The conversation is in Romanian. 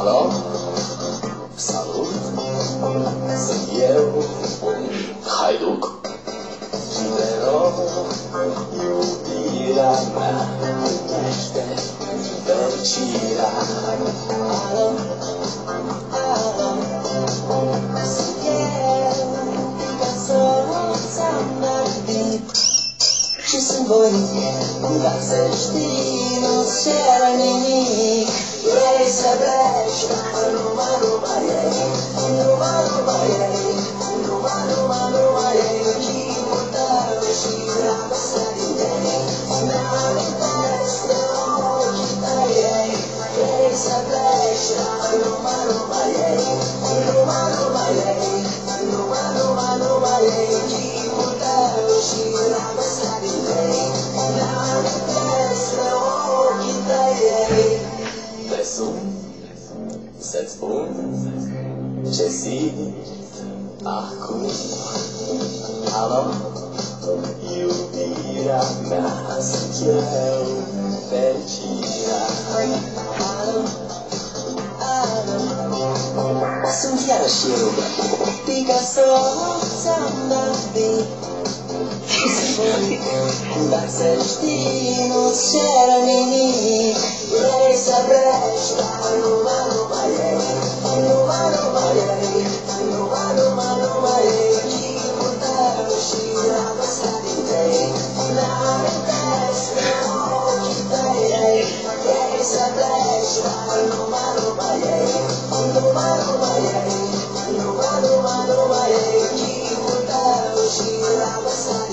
Alo? Salut! Sunt eu, un haiduc. Și te rog, iubirea mea, primește fericirea. Alo? Alo? Sunt eu, Picasso, ți-am vorbit. Și sunt voinic, dar să știi, nu-ți cer nimic. Vrei să pleci, dar numai ei, numai ei, numai ei, chipul tău și dragostea din ei. Mi-amintesc de ochii tăi ei. Vrei să pleci, dar numai ei, numai ei, numai ei, chipul tău și dragostea din ei. Mi-amintesc de ochii tăi ei. Te sun să-ți spun ce simt acum. Alo? Iubirea mea, sunt eu, fericirea. Alo? Alo? Sunt iarăși eu, Picasso, ți-am vorbit. Sunt voinic, dar să știi, nu-ți cer nimic. Vrei să pleci, dar numai ei, numai ei, numai ei, chipul tău și dragostea din tei. Mi-amintesc de ochii tăi ei. Vrei să pleci, dar numai ei, numai ei, numai ei, chipul tău și dragostea